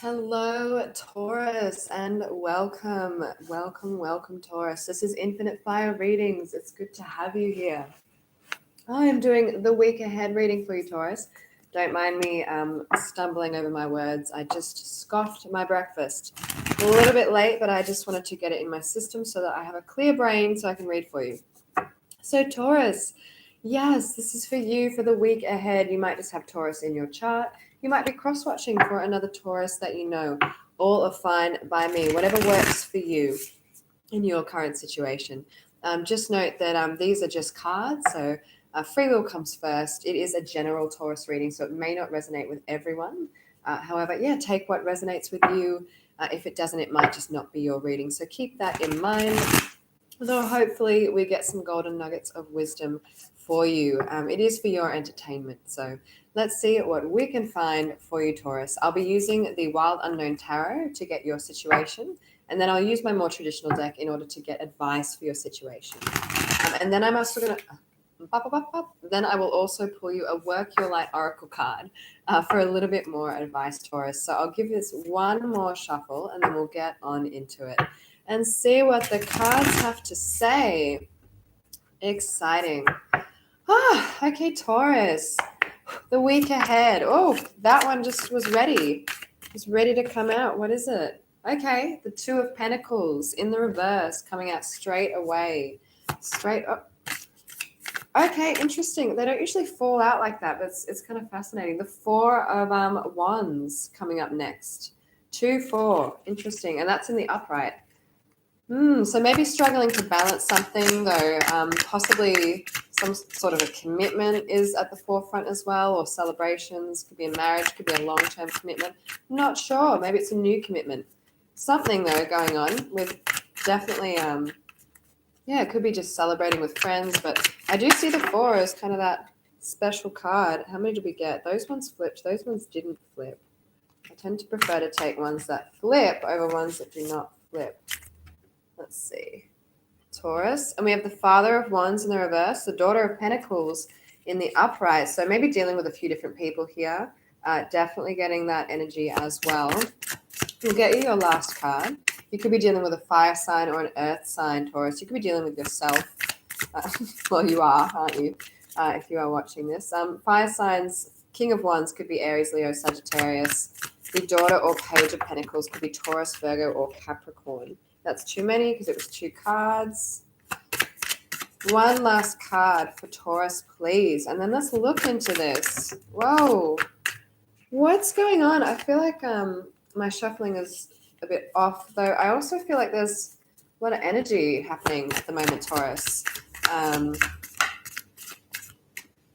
Hello, Taurus, and welcome, welcome, Taurus. This is Infinite Fire Readings. It's good to have you here. I am doing the week ahead reading for you, Taurus. Don't mind me stumbling over my words. I just scoffed my breakfast. A little bit late, but I just wanted to get it in my system so that I have a clear brain so I can read for you. So, Taurus, yes, this is for you for the week ahead. You might just have Taurus in your chart. You might be cross watching for another Taurus that you know. All are fine by me, whatever works for you in your current situation. Just note that these are just cards, so free will comes first. It is a general Taurus reading, so it may not resonate with everyone. However, yeah, take what resonates with you. If it doesn't, it might just not be your reading. So keep that in mind. Though hopefully we get some golden nuggets of wisdom for you. It is for your entertainment. So let's see what we can find for you, Taurus. I'll be using the Wild Unknown Tarot to get your situation, and then I'll use my more traditional deck in order to get advice for your situation. And then I'm also going to. Then I will also pull you a Work Your Light Oracle card for a little bit more advice, Taurus. So I'll give this one more shuffle and then we'll get on into it and see what the cards have to say. Exciting. Okay, Taurus. The week ahead. Oh, that one just was ready. It's ready to come out. What is it? Okay, the Two of Pentacles in the reverse coming out straight away. Straight up. Okay, interesting. They don't usually fall out like that, but it's kind of fascinating. The Four of Wands coming up next. 2, 4. Interesting. And that's in the upright. So maybe struggling to balance something, though. Possibly some sort of a commitment is at the forefront as well, or celebrations. Could be a marriage, could be a long-term commitment. Not sure. Maybe it's a new commitment. Something, though, going on with definitely, yeah, it could be just celebrating with friends. But I do see the 4 as kind of that special card. How many did we get? Those ones flipped. Those ones didn't flip. I tend to prefer to take ones that flip over ones that do not flip. Let's see. Taurus. And we have the Father of Wands in the reverse, the Daughter of Pentacles in the upright. So maybe dealing with a few different people here. Definitely getting that energy as well. We'll get you your last card. You could be dealing with a fire sign or an earth sign, Taurus. You could be dealing with yourself. Well, you are, aren't you? If you are watching this. Fire signs, King of Wands could be Aries, Leo, Sagittarius. The Daughter or Page of Pentacles could be Taurus, Virgo, or Capricorn. That's too many because it was 2 cards. One last card for Taurus, please. And then let's look into this. Whoa. What's going on? I feel like my shuffling is a bit off, though. I also feel like there's a lot of energy happening at the moment, Taurus.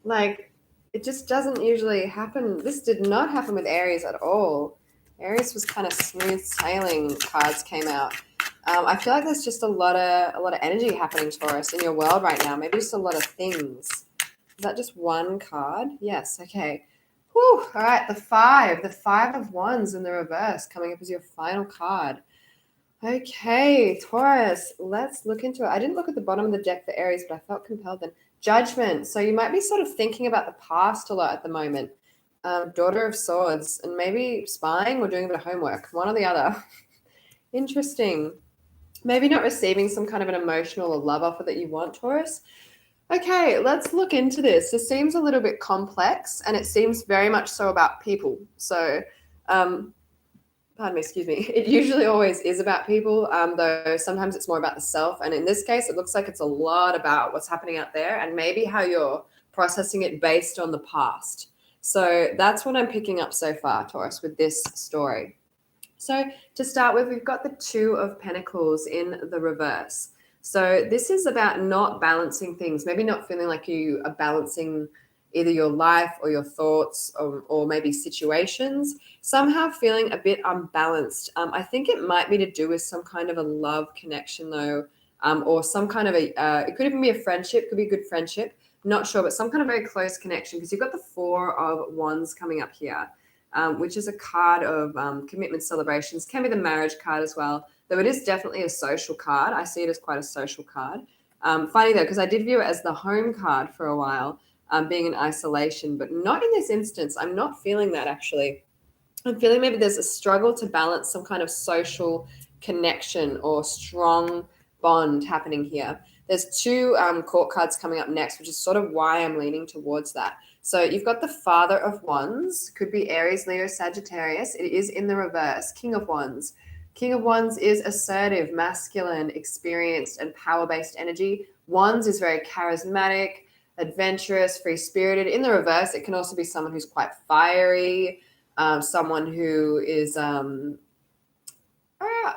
Like, it just doesn't usually happen. This did not happen with Aries at all. Aries was kind of smooth sailing. Cards came out. I feel like there's just a lot of energy happening, Taurus, in your world right now. Maybe just a lot of things. Is that just one card? Yes. Okay. Whew. All right. The 5 of Wands in the reverse coming up as your final card. Okay, Taurus, let's look into it. I didn't look at the bottom of the deck for Aries, but I felt compelled then. Judgment. So you might be sort of thinking about the past a lot at the moment. Daughter of Swords, and maybe spying or doing a bit of homework, one or the other. Interesting. Maybe not receiving some kind of an emotional or love offer that you want, Taurus. Okay, let's look into this. This seems a little bit complex, and it seems very much so about people. So, pardon me, excuse me. It usually always is about people, though sometimes it's more about the self. And in this case, it looks like it's a lot about what's happening out there and maybe how you're processing it based on the past. So that's what I'm picking up so far, Taurus, with this story. So to start with, we've got the 2 of Pentacles in the reverse. So this is about not balancing things, maybe not feeling like you are balancing either your life or your thoughts or maybe situations, somehow feeling a bit unbalanced. I think it might be to do with some kind of a love connection though, or some kind of it could even be a friendship, could be a good friendship, not sure, but some kind of very close connection because you've got the 4 of Wands coming up here. Which is a card of commitment celebrations, can be the marriage card as well, though it is definitely a social card. I see it as quite a social card. Funny though, because I did view it as the home card for a while, being in isolation, but not in this instance. I'm not feeling that actually. I'm feeling maybe there's a struggle to balance some kind of social connection or strong bond happening here. There's two court cards coming up next, which is sort of why I'm leaning towards that. So you've got the Father of Wands, could be Aries, Leo, Sagittarius. It is in the reverse. King of Wands. King of Wands is assertive, masculine, experienced, and power-based energy. Wands is very charismatic, adventurous, free-spirited. In the reverse, it can also be someone who's quite fiery, someone who is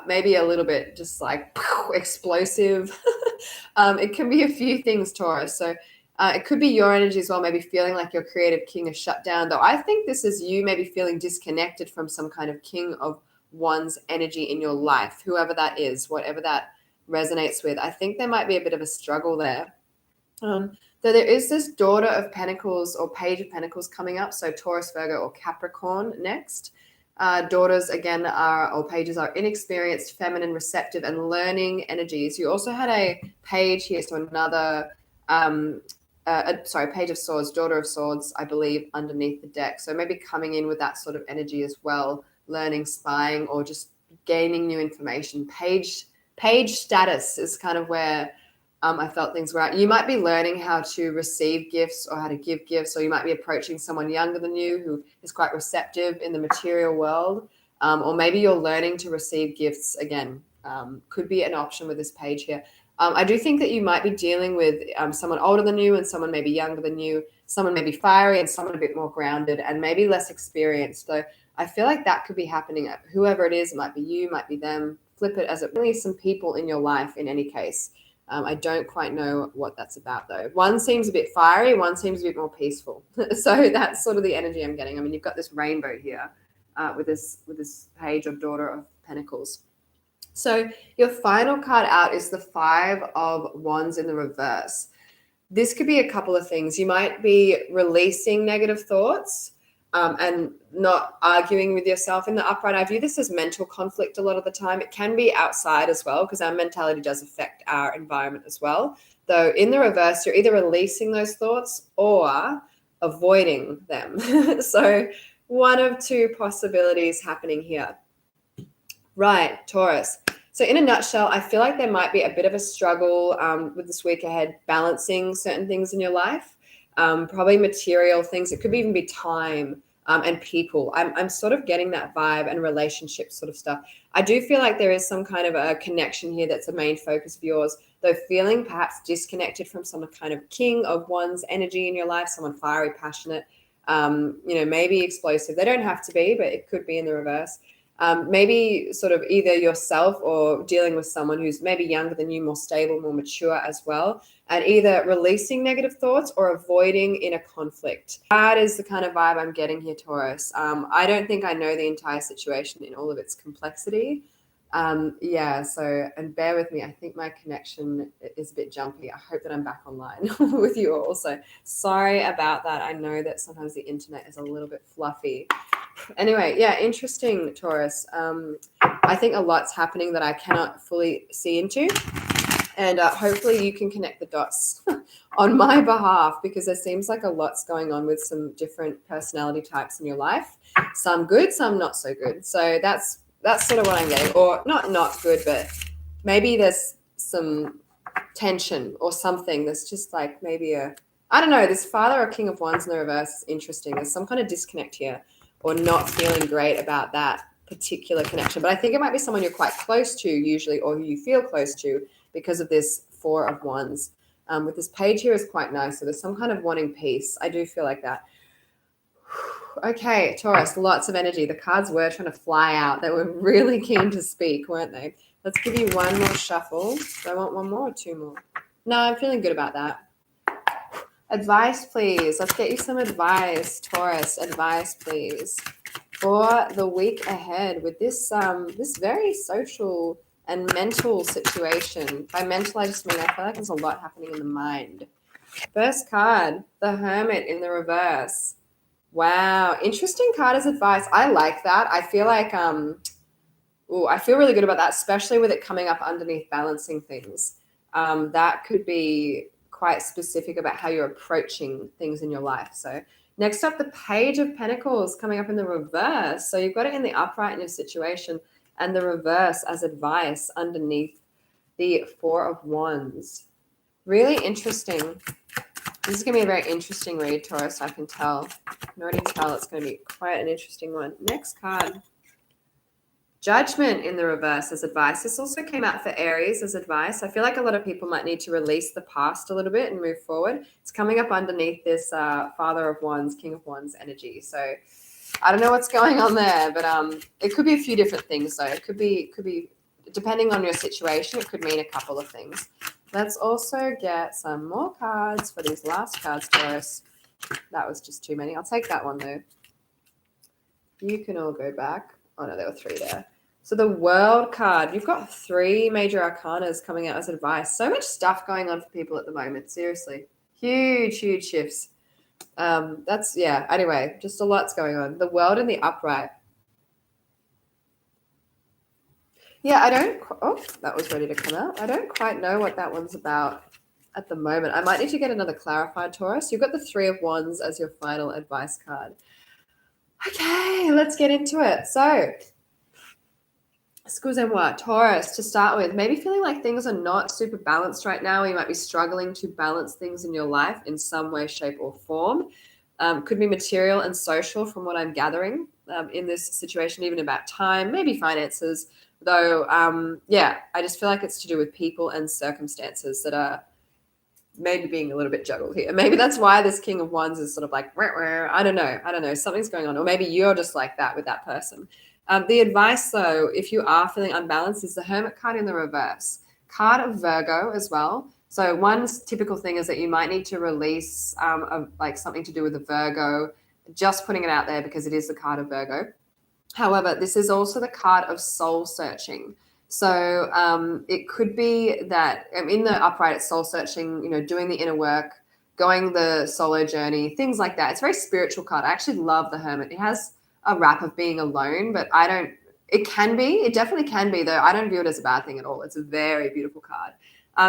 maybe a little bit just like explosive. It can be a few things, Taurus. So it could be your energy as well, maybe feeling like your creative king is shut down. Though I think this is you maybe feeling disconnected from some kind of king of one's energy in your life, whoever that is, whatever that resonates with. I think there might be a bit of a struggle there. So there is this Daughter of Pentacles or Page of Pentacles coming up. So Taurus, Virgo, or Capricorn next. Daughters, again, or pages are inexperienced, feminine, receptive, and learning energies. You also had a page here, so another, Page of Swords, Daughter of Swords, I believe, underneath the deck. So maybe coming in with that sort of energy as well, learning, spying, or just gaining new information. Page status is kind of where I felt things were at. You might be learning how to receive gifts or how to give gifts, or you might be approaching someone younger than you who is quite receptive in the material world, or maybe you're learning to receive gifts again. Could be an option with this page here. I do think that you might be dealing with someone older than you and someone maybe younger than you, someone maybe fiery and someone a bit more grounded and maybe less experienced. So I feel like that could be happening. Whoever it is, it might be you, might be them. Flip it as it really is some people in your life in any case. I don't quite know what that's about, though. One seems a bit fiery, one seems a bit more peaceful. So that's sort of the energy I'm getting. I mean, you've got this rainbow here with this page of Daughter of Pentacles. So your final card out is the Five of Wands in the reverse. This could be a couple of things. You might be releasing negative thoughts and not arguing with yourself in the upright. I view this as mental conflict a lot of the time. It can be outside as well because our mentality does affect our environment as well. Though in the reverse, you're either releasing those thoughts or avoiding them. So one of two possibilities happening here. Right, Taurus. So in a nutshell, I feel like there might be a bit of a struggle with this week ahead, balancing certain things in your life, probably material things. It could even be time and people. I'm sort of getting that vibe and relationship sort of stuff. I do feel like there is some kind of a connection here that's a main focus of yours, though feeling perhaps disconnected from some kind of king of one's energy in your life, someone fiery, passionate, maybe explosive. They don't have to be, but it could be in the reverse. Maybe sort of either yourself or dealing with someone who's maybe younger than you, more stable, more mature as well, and either releasing negative thoughts or avoiding inner conflict. That is the kind of vibe I'm getting here, Taurus. I don't think I know the entire situation in all of its complexity. And bear with me. I think my connection is a bit jumpy. I hope that I'm back online with you all. So sorry about that. I know that sometimes the internet is a little bit fluffy. Anyway, yeah, interesting, Taurus. I think a lot's happening that I cannot fully see into. And hopefully you can connect the dots on my behalf because there seems like a lot's going on with some different personality types in your life. Some good, some not so good. So that's sort of what I'm getting. Or not good, but maybe there's some tension or something. There's just like maybe I don't know, this Father or King of Wands in the reverse is interesting. There's some kind of disconnect here or not feeling great about that particular connection. But I think it might be someone you're quite close to usually or who you feel close to because of this Four of Wands. With this page here is quite nice. So there's some kind of wanting peace. I do feel like that. Okay, Taurus, lots of energy. The cards were trying to fly out. They were really keen to speak, weren't they? Let's give you one more shuffle. Do I want one more or two more? No, I'm feeling good about that. Advice, please. Let's get you some advice, Taurus. Advice, please, for the week ahead with this this very social and mental situation. By mental, I just mean I feel like there's a lot happening in the mind. First card, the Hermit in the reverse. Wow, interesting card as advice. I like that. I feel like I feel really good about that, especially with it coming up underneath balancing things. That could be quite specific about how you're approaching things in your life. So next up, the Page of Pentacles coming up in the reverse. So you've got it in the upright in your situation and the reverse as advice underneath the Four of Wands. Really interesting. This is going to be a very interesting read, Taurus, I can tell. I can already tell it's going to be quite an interesting one. Next card. Judgment in the reverse as advice. This also came out for Aries as advice. I feel like a lot of people might need to release the past a little bit and move forward. It's coming up underneath this Father of Wands, King of Wands energy. So I don't know what's going on there, but it could be a few different things though. It could be depending on your situation, it could mean a couple of things. Let's also get some more cards for these last cards, Taurus. That was just too many. I'll take that one though. You can all go back. Oh no, there were 3 there. So the World card, you've got 3 major arcanas coming out as advice. So much stuff going on for people at the moment. Seriously, huge shifts. Anyway, just a lot's going on. The World in the upright. Yeah, that was ready to come out. I don't quite know what that one's about at the moment. I might need to get another clarified, Taurus. You've got the 3 of Wands as your final advice card. Okay, let's get into it. So, excusez-moi, Taurus, to start with, maybe feeling like things are not super balanced right now. You might be struggling to balance things in your life in some way, shape, or form. Could be material and social from what I'm gathering in this situation, even about time, maybe finances. Though, I just feel like it's to do with people and circumstances that are maybe being a little bit juggled here. Maybe that's why this King of Wands is sort of like, I don't know. Something's going on. Or maybe you're just like that with that person. The advice, though, if you are feeling unbalanced, is the Hermit card in the reverse. Card of Virgo as well. So one typical thing is that you might need to release like something to do with the Virgo, just putting it out there because it is the card of Virgo. However, this is also the card of soul searching. So it could be that in the upright, it's soul searching, doing the inner work, going the solo journey, things like that. It's a very spiritual card. I actually love the Hermit. It has a rap of being alone, but it definitely can be, though. I don't view it as a bad thing at all. It's a very beautiful card.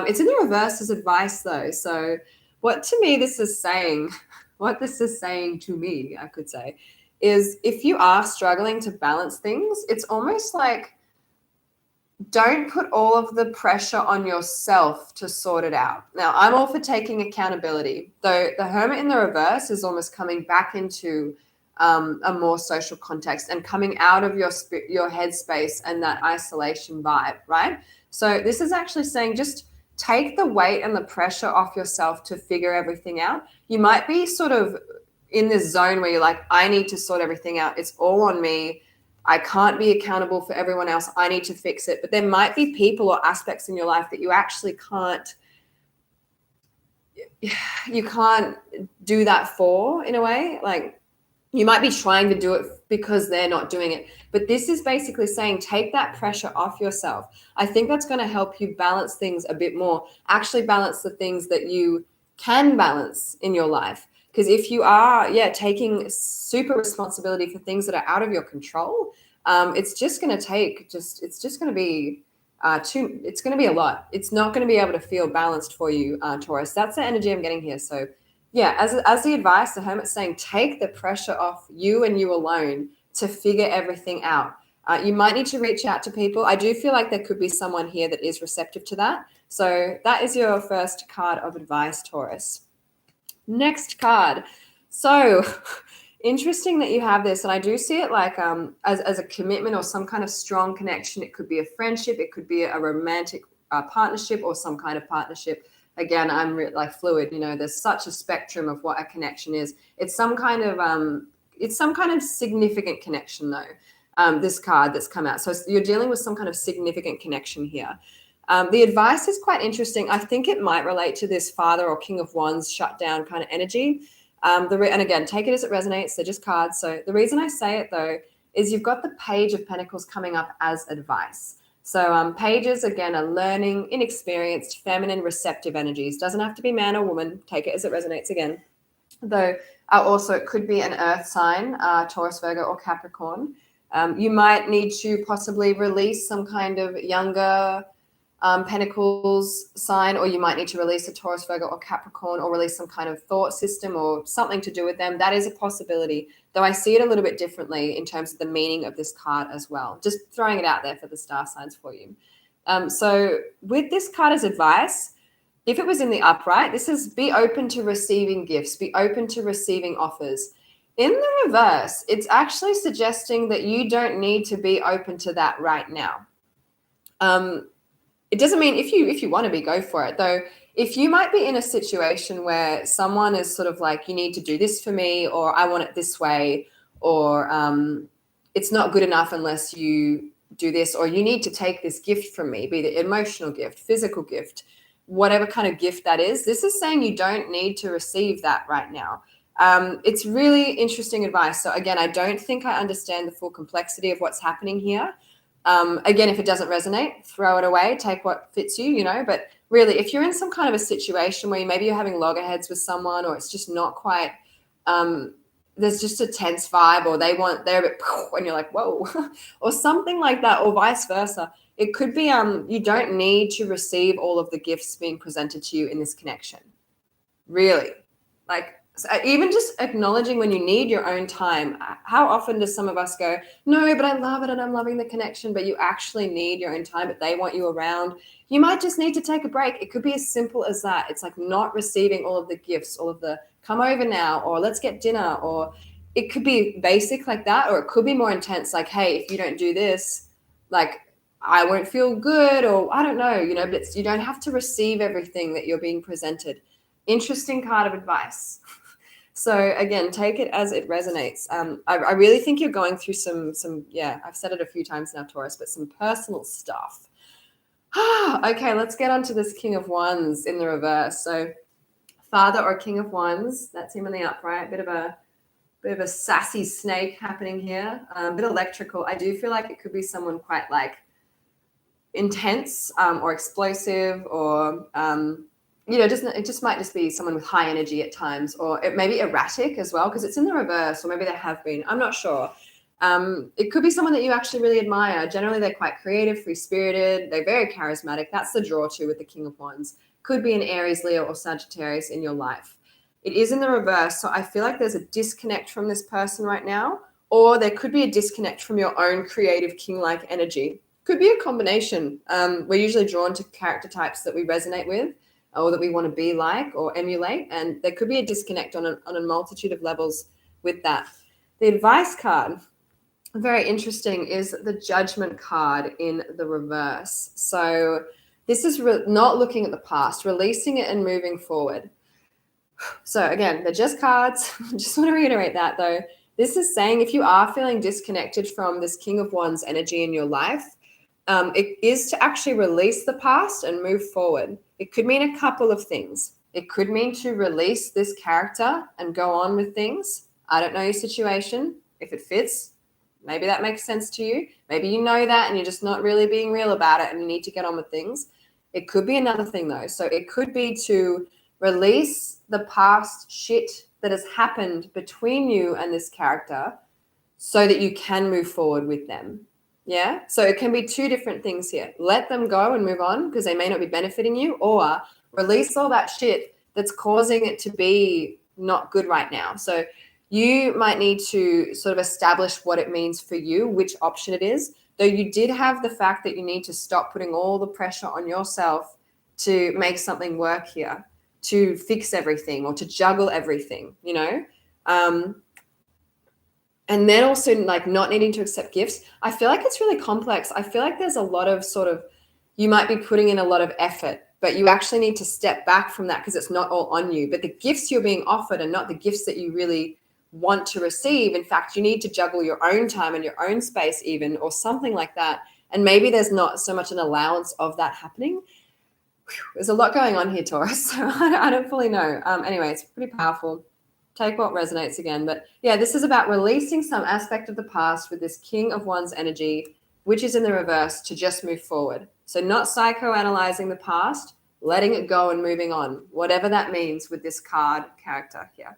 It's in the reverse as advice, though. So what this is saying to me, I could say, is if you are struggling to balance things, it's almost like don't put all of the pressure on yourself to sort it out. Now, I'm all for taking accountability, though the Hermit in the reverse is almost coming back into a more social context and coming out of your headspace and that isolation vibe, right? So this is actually saying just take the weight and the pressure off yourself to figure everything out. You might be sort of in this zone where you're like, I need to sort everything out. It's all on me. I can't be accountable for everyone else. I need to fix it. But there might be people or aspects in your life that you actually can't do that for, in a way. Like you might be trying to do it because they're not doing it. But this is basically saying take that pressure off yourself. I think that's going to help you balance things a bit more, actually balance the things that you can balance in your life. Because if you are, taking super responsibility for things that are out of your control, it's just going to take it's going to be a lot. It's not going to be able to feel balanced for you, Taurus. That's the energy I'm getting here. So as the advice, the Hermit's saying, take the pressure off you and you alone to figure everything out. You might need to reach out to people. I do feel like there could be someone here that is receptive to that. So that is your first card of advice, Taurus. Next card. So interesting that you have this, and I do see it like as a commitment or some kind of strong connection. It could be a friendship, it could be a romantic partnership or some kind of partnership. Again, I'm like fluid. There's such a spectrum of what a connection is. It's some kind of significant connection, though. This card that's come out, so you're dealing with some kind of significant connection here. The advice is quite interesting. I think it might relate to this Father or King of Wands shutdown kind of energy. And again, take it as it resonates. They're just cards. So the reason I say it, though, is you've got the Page of Pentacles coming up as advice. So pages, again, are learning, inexperienced, feminine, receptive energies. Doesn't have to be man or woman. Take it as it resonates again. Though also it could be an earth sign, Taurus, Virgo, or Capricorn. You might need to possibly release some kind of younger Pentacles sign, or you might need to release a Taurus, Virgo, or Capricorn, or release some kind of thought system or something to do with them. That is a possibility, though I see it a little bit differently in terms of the meaning of this card as well. Just throwing it out there for the star signs for you. So with this card as advice, if it was in the upright, this is be open to receiving gifts, be open to receiving offers. In the reverse, it's actually suggesting that you don't need to be open to that right now. It doesn't mean if you want to be, go for it. Though, if you might be in a situation where someone is sort of like, you need to do this for me, or I want it this way, or it's not good enough unless you do this, or you need to take this gift from me, be it emotional gift, physical gift, whatever kind of gift that is. This is saying you don't need to receive that right now. It's really interesting advice. So again, I don't think I understand the full complexity of what's happening here. Again, if it doesn't resonate, throw it away, take what fits you, but really, if you're in some kind of a situation where maybe you're having loggerheads with someone, or it's just not quite, there's just a tense vibe, or they're a bit, and you're like, whoa, or something like that, or vice versa. It could be, you don't need to receive all of the gifts being presented to you in this connection. Really. Like, even just acknowledging when you need your own time. How often does some of us go, no, but I love it and I'm loving the connection, but you actually need your own time, but they want you around. You might just need to take a break. It could be as simple as that. It's like not receiving all of the gifts, all of the come over now, or let's get dinner, or it could be basic like that, or it could be more intense, like, hey, if you don't do this, like, I won't feel good, or I don't know, but you don't have to receive everything that you're being presented. Interesting card of advice. So again, take it as it resonates. I really think you're going through some, I've said it a few times now, Taurus, but some personal stuff. Okay, let's get on to this King of Wands in the reverse. So Father or King of Wands, that's him in the upright. Bit of a sassy snake happening here. A bit electrical. I do feel like it could be someone quite like intense or explosive, or it just might just be someone with high energy at times, or it may be erratic as well, because it's in the reverse, or maybe they have been. I'm not sure. It could be someone that you actually really admire. Generally, they're quite creative, free-spirited. They're very charismatic. That's the draw to with the King of Wands. Could be an Aries, Leo, or Sagittarius in your life. It is in the reverse, so I feel like there's a disconnect from this person right now, or there could be a disconnect from your own creative king-like energy. Could be a combination. We're usually drawn to character types that we resonate with, or that we want to be like or emulate, and there could be a disconnect on a multitude of levels with that. The advice card, very interesting, is the Judgment card in the reverse. So this is not looking at the past, releasing it and moving forward. So again, they're just cards. Just want to reiterate that though. This is saying if you are feeling disconnected from this King of Wands energy in your life, it is to actually release the past and move forward. It could mean a couple of things. It could mean to release this character and go on with things. I don't know your situation. If it fits, maybe that makes sense to you. Maybe you know that and you're just not really being real about it and you need to get on with things. It could be another thing though. So it could be to release the past shit that has happened between you and this character so that you can move forward with them. Yeah. So it can be two different things here. Let them go and move on because they may not be benefiting you, or release all that shit that's causing it to be not good right now. So you might need to sort of establish what it means for you, which option it is, though you did have the fact that you need to stop putting all the pressure on yourself to make something work here, to fix everything or to juggle everything, and then also like not needing to accept gifts. I feel like it's really complex. I feel like there's a lot of you might be putting in a lot of effort, but you actually need to step back from that because it's not all on you. But the gifts you're being offered are not the gifts that you really want to receive. In fact, you need to juggle your own time and your own space even, or something like that. And maybe there's not so much an allowance of that happening. There's a lot going on here, Taurus. So I don't fully know. Anyway, it's pretty powerful. Take what resonates again. But yeah, this is about releasing some aspect of the past with this King of Wands energy, which is in the reverse, to just move forward. So not psychoanalyzing the past, letting it go and moving on, whatever that means with this card character here.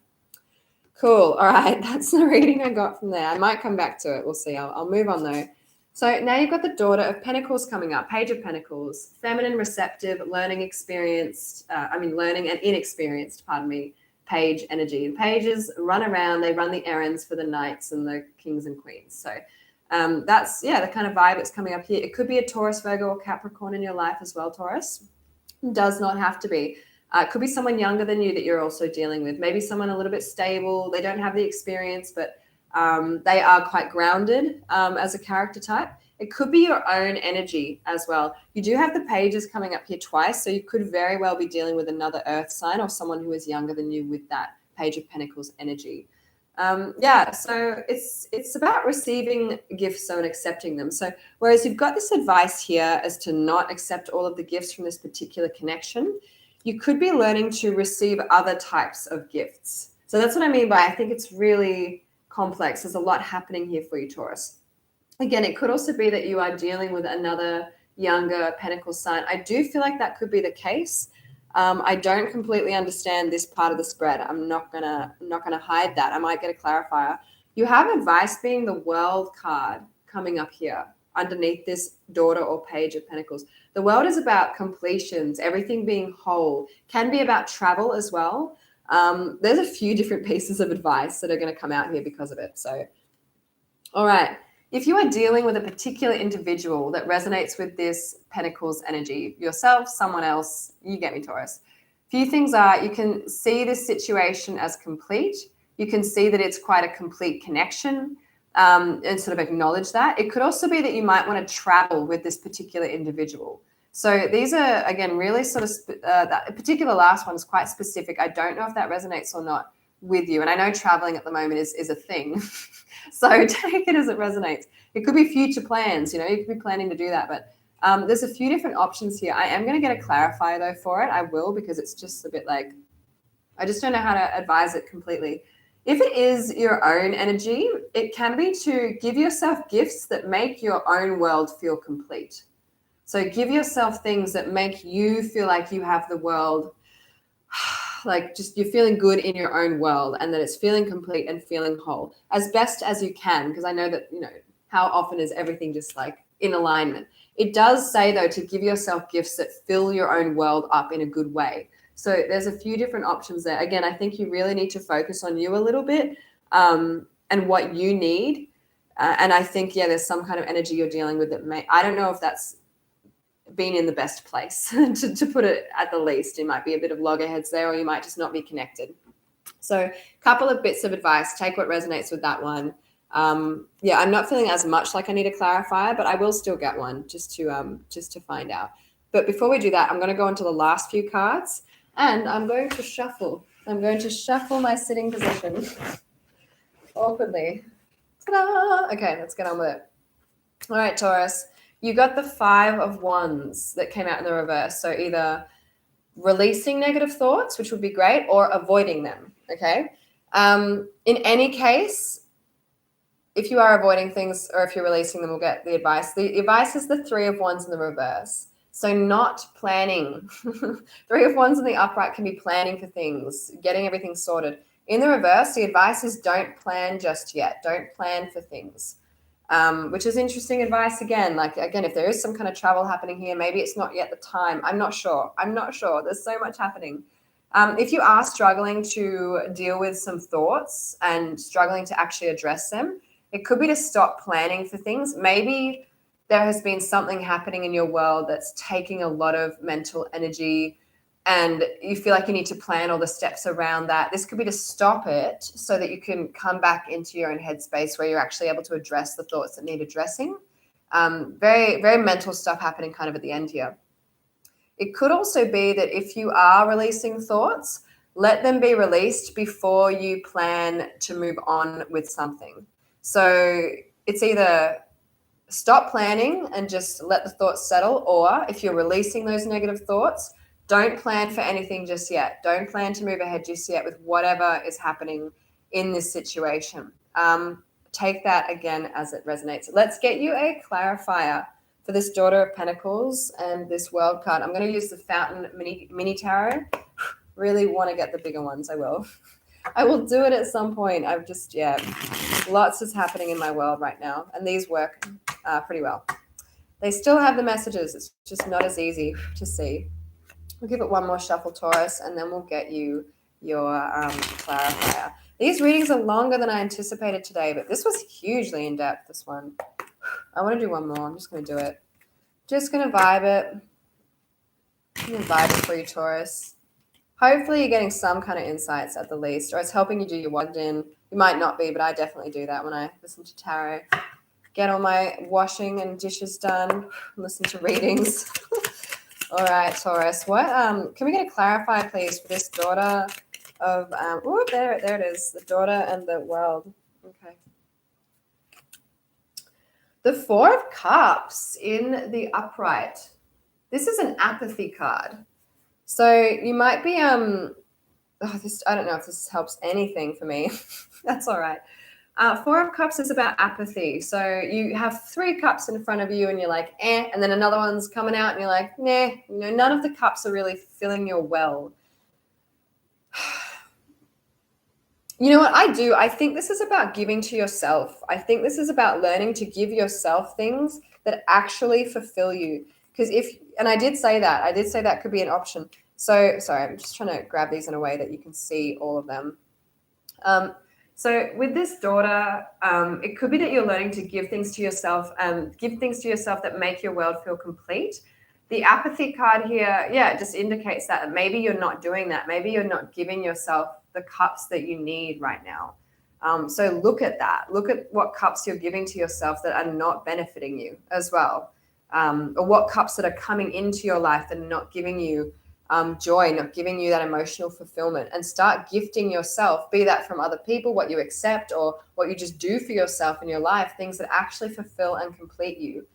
Cool. All right. That's the reading I got from there. I might come back to it. We'll see. I'll move on though. So now you've got the Daughter of Pentacles coming up, Page of Pentacles, feminine, receptive, learning and inexperienced, page energy. The pages run around, they run the errands for the knights and the kings and queens. So that's, the kind of vibe that's coming up here. It could be a Taurus, Virgo, or Capricorn in your life as well, Taurus. It does not have to be. It could be someone younger than you that you're also dealing with. Maybe someone a little bit stable. They don't have the experience, but they are quite grounded as a character type. It could be your own energy as well. You do have the pages coming up here twice, so you could very well be dealing with another earth sign or someone who is younger than you with that Page of Pentacles energy. So it's about receiving gifts and accepting them. So whereas you've got this advice here as to not accept all of the gifts from this particular connection, you could be learning to receive other types of gifts. So that's what I mean by I think it's really complex. There's a lot happening here for you, Taurus. Again, it could also be that you are dealing with another younger Pentacle sign. I do feel like that could be the case. I don't completely understand this part of the spread. I'm not gonna hide that. I might get a clarifier. You have advice being the World card coming up here underneath this Daughter or Page of Pentacles. The World is about completions, everything being whole, can be about travel as well. There's a few different pieces of advice that are going to come out here because of it. So, all right. If you are dealing with a particular individual that resonates with this Pentacles energy, yourself, someone else, you get me, Taurus. Few things are, you can see this situation as complete. You can see that it's quite a complete connection and sort of acknowledge that. It could also be that you might want to travel with this particular individual. So these are, again, really sort of, that particular last one is quite specific. I don't know if that resonates or not with you. And I know traveling at the moment is a thing. So take it as it resonates. It could be future plans, you could be planning to do that. But there's a few different options here. I am going to get a clarifier though for it. I will, because it's just a bit like, I just don't know how to advise it completely. If it is your own energy, it can be to give yourself gifts that make your own world feel complete. So give yourself things that make you feel like you have the world, like just you're feeling good in your own world and that it's feeling complete and feeling whole as best as you can. Because I know that, how often is everything just like in alignment? It does say though to give yourself gifts that fill your own world up in a good way. So there's a few different options there. Again, I think you really need to focus on you a little bit and what you need. And I think, there's some kind of energy you're dealing with that I don't know if that's been in the best place to put it at the least. It might be a bit of loggerheads there, or you might just not be connected. So a couple of bits of advice, take what resonates with that one. I'm not feeling as much like I need a clarifier, but I will still get one just to find out. But before we do that, I'm going to go into the last few cards and I'm going to shuffle. I'm going to shuffle my sitting position awkwardly. Ta-da! Okay, let's get on with it. All right, Taurus. You got the 5 of Wands that came out in the reverse. So either releasing negative thoughts, which would be great, or avoiding them, okay? In any case, if you are avoiding things or if you're releasing them, we'll get the advice. The advice is the 3 of Wands in the reverse. So not planning. 3 of Wands in the upright can be planning for things, getting everything sorted. In the reverse, the advice is don't plan just yet. Don't plan for things. Which is interesting advice again. Like, again, if there is some kind of travel happening here, maybe it's not yet the time. I'm not sure. There's so much happening. If you are struggling to deal with some thoughts and struggling to actually address them, it could be to stop planning for things. Maybe there has been something happening in your world that's taking a lot of mental energy and you feel like you need to plan all the steps around that. This could be to stop it so that you can come back into your own headspace where you're actually able to address the thoughts that need addressing. Very, very mental stuff happening kind of at the end here. It could also be that if you are releasing thoughts, let them be released before you plan to move on with something. So it's either stop planning and just let the thoughts settle, or if you're releasing those negative thoughts, don't plan for anything just yet. Don't plan to move ahead just yet with whatever is happening in this situation. Take that again as it resonates. Let's get you a clarifier for this Daughter of Pentacles and this World card. I'm going to use the Fountain mini tarot. Really want to get the bigger ones. I will do it at some point. Lots is happening in my world right now, and these work pretty well. They still have the messages. It's just not as easy to see. We'll give it one more shuffle, Taurus, and then we'll get you your clarifier. These readings are longer than I anticipated today, but this was hugely in-depth, this one. I want to do one more. I'm just going to do it. Just going to vibe it. I'm going to vibe it for you, Taurus. Hopefully you're getting some kind of insights at the least, or it's helping you do your work in. You might not be, but I definitely do that when I listen to tarot. Get all my washing and dishes done, listen to readings. All right, Taurus. What can we get a clarifier, please, for this daughter of oh, there it is. The daughter and the world. Okay. The Four of Cups in the upright. This is an apathy card. So you might be this, I don't know if this helps anything for me. That's all right. Four of Cups is about apathy. So you have 3 cups in front of you and you're like, and then another one's coming out and you're like, nah, none of the cups are really filling your well. You know what I do? I think this is about giving to yourself. I think this is about learning to give yourself things that actually fulfill you. Because and I did say that could be an option. So, sorry, I'm just trying to grab these in a way that you can see all of them. So with this daughter, it could be that you're learning to give things to yourself that make your world feel complete. The apathy card here, it just indicates that maybe you're not doing that. Maybe you're not giving yourself the cups that you need right now. So look at that. Look at what cups you're giving to yourself that are not benefiting you as well. Or what cups that are coming into your life that are not giving you joy, not giving you that emotional fulfillment, and start gifting yourself, be that from other people, what you accept or what you just do for yourself in your life, things that actually fulfill and complete you.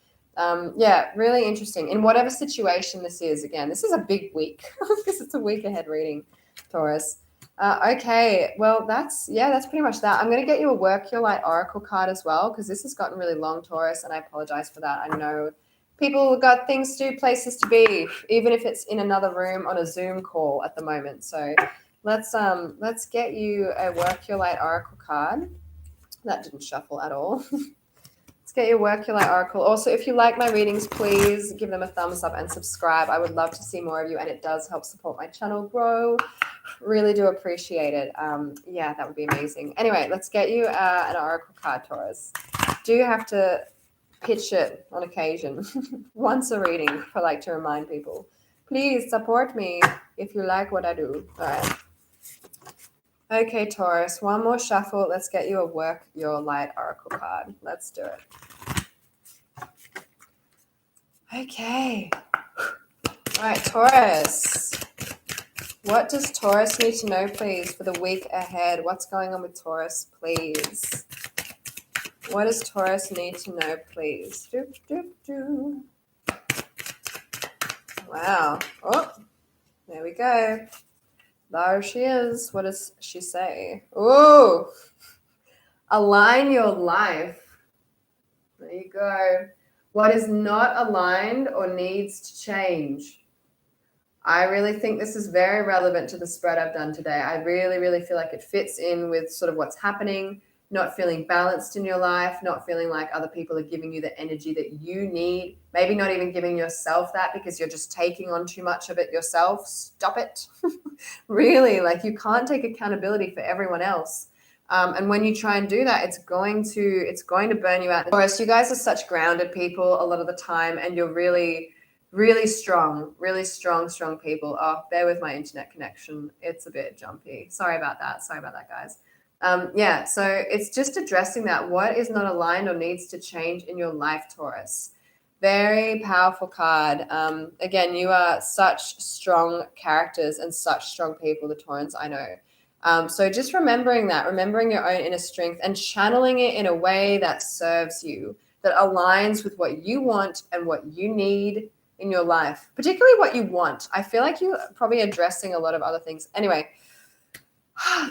Really interesting. In whatever situation this is, again, this is a big week because it's a week ahead reading, Taurus. Okay, well, that's pretty much that. I'm going to get you a Work Your Light Oracle card as well because this has gotten really long, Taurus, and I apologize for that. I know people got things to do, places to be, even if it's in another room on a Zoom call at the moment. So let's get you a Work Your Light Oracle card. That didn't shuffle at all. Let's get your Work Your Light Oracle. Also, if you like my readings, please give them a thumbs up and subscribe. I would love to see more of you, and it does help support my channel grow. Really do appreciate it. That would be amazing. Anyway, let's get you an Oracle card, Taurus. Do you have to pitch it on occasion? Once a reading, I like to remind people. Please support me if you like what I do. All right. Okay, Taurus, one more shuffle. Let's get you a Work Your Light Oracle card. Let's do it. Okay. All right, Taurus. What does Taurus need to know, please, for the week ahead? What's going on with Taurus, please? What does Taurus need to know, please? Wow. Oh, there we go. There she is. What does she say? Oh, align your life. There you go. What is not aligned or needs to change? I really think this is very relevant to the spread I've done today. I really, really feel like it fits in with sort of what's happening, not feeling balanced in your life, not feeling like other people are giving you the energy that you need, maybe not even giving yourself that because you're just taking on too much of it yourself. Stop it. Really, like you can't take accountability for everyone else. And when you try and do that, it's going to burn you out. Whereas you guys are such grounded people a lot of the time, and you're really strong people. Oh, bear with my internet connection. It's a bit jumpy. Sorry about that, guys. So it's just addressing that. What is not aligned or needs to change in your life, Taurus? Very powerful card. Again, you are such strong characters and such strong people, the Taurans, I know. So just remembering your own inner strength and channeling it in a way that serves you, that aligns with what you want and what you need in your life, particularly what you want. I feel like you're probably addressing a lot of other things. Anyway,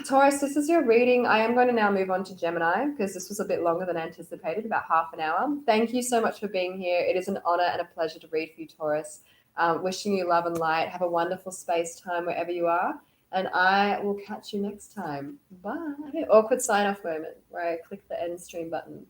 Taurus, this is your reading. I am going to now move on to Gemini because this was a bit longer than anticipated, about half an hour. Thank you so much for being here. It is an honor and a pleasure to read for you, Taurus. Wishing you love and light. Have a wonderful space time wherever you are. And I will catch you next time. Bye. Awkward sign-off moment where I click the end stream button.